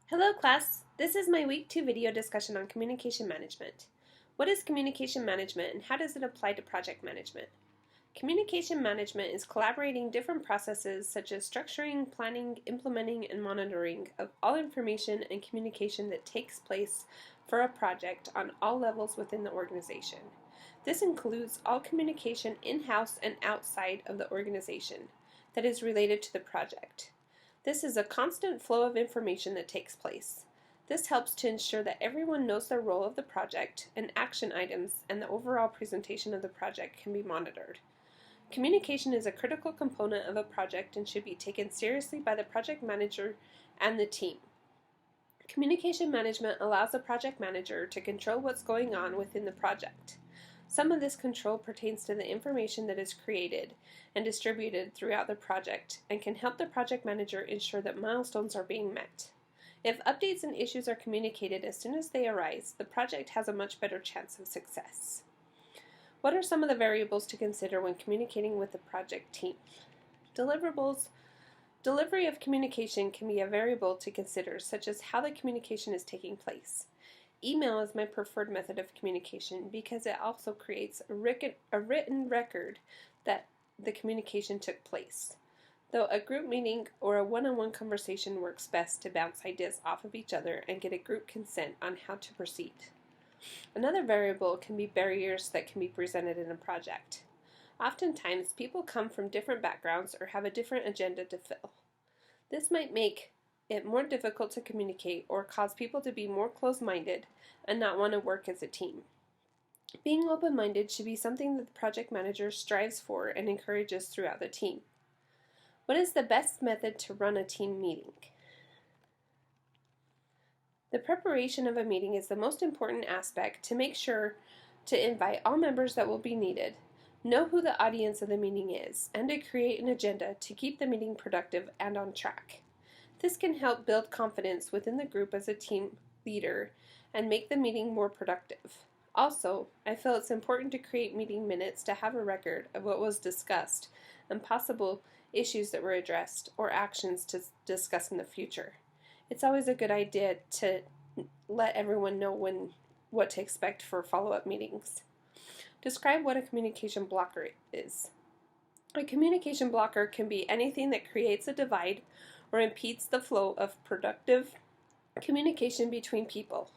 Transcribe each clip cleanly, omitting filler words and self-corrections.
Hello class, this is my week 2 video discussion on communication management. What is communication management and how does it apply to project management? Communication management is collaborating different processes such as structuring, planning, implementing, and monitoring of all information and communication that takes place for a project on all levels within the organization. This includes all communication in-house and outside of the organization that is related to the project. This is a constant flow of information that takes place. This helps to ensure that everyone knows their role of the project and action items, and the overall presentation of the project can be monitored. Communication is a critical component of a project and should be taken seriously by the project manager and the team. Communication management allows the project manager to control what's going on within the project. Some of this control pertains to the information that is created and distributed throughout the project and can help the project manager ensure that milestones are being met. If updates and issues are communicated as soon as they arise, the project has a much better chance of success. What are some of the variables to consider when communicating with the project team? Deliverables. Delivery of communication can be a variable to consider, such as how the communication is taking place. Email is my preferred method of communication because it also creates a written record that the communication took place, though a group meeting or a one-on-one conversation works best to bounce ideas off of each other and get a group consent on how to proceed. Another variable can be barriers that can be presented in a project. Oftentimes, people come from different backgrounds or have a different agenda to fill. This might make it more difficult to communicate or cause people to be more closed-minded and not want to work as a team. Being open-minded should be something that the project manager strives for and encourages throughout the team. What is the best method to run a team meeting? The preparation of a meeting is the most important aspect to make sure to invite all members that will be needed, know who the audience of the meeting is, and to create an agenda to keep the meeting productive and on track. This can help build confidence within the group as a team leader and make the meeting more productive. Also, I feel it's important to create meeting minutes to have a record of what was discussed and possible issues that were addressed or actions to discuss in the future. It's always a good idea to let everyone know what to expect for follow-up meetings. Describe what a communication blocker is. A communication blocker can be anything that creates a divide or impedes the flow of productive communication between people.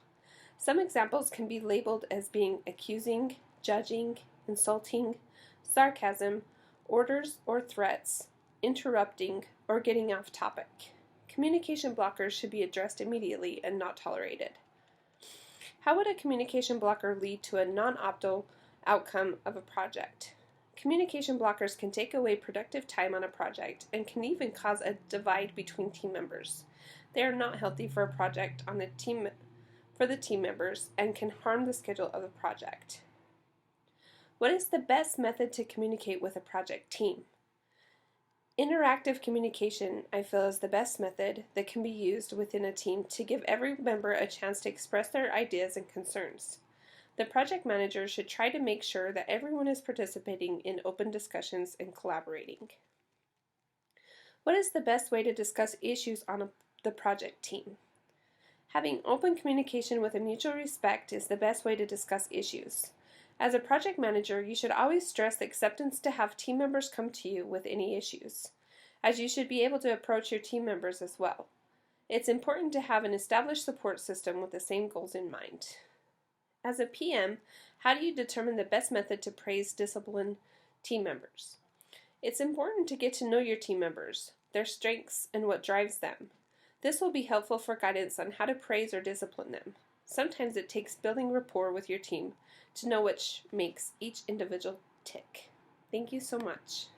Some examples can be labeled as being accusing, judging, insulting, sarcasm, orders or threats, interrupting, or getting off topic. Communication blockers should be addressed immediately and not tolerated. How would a communication blocker lead to a non-optimal outcome of a project? Communication blockers can take away productive time on a project and can even cause a divide between team members. They are not healthy for a project for the team members and can harm the schedule of the project. What is the best method to communicate with a project team? Interactive communication, I feel, is the best method that can be used within a team to give every member a chance to express their ideas and concerns. The project manager should try to make sure that everyone is participating in open discussions and collaborating. What is the best way to discuss issues on the project team? Having open communication with a mutual respect is the best way to discuss issues. As a project manager, you should always stress acceptance to have team members come to you with any issues, as you should be able to approach your team members as well. It's important to have an established support system with the same goals in mind. As a PM, how do you determine the best method to praise, discipline team members? It's important to get to know your team members, their strengths, and what drives them. This will be helpful for guidance on how to praise or discipline them. Sometimes it takes building rapport with your team to know which makes each individual tick. Thank you so much.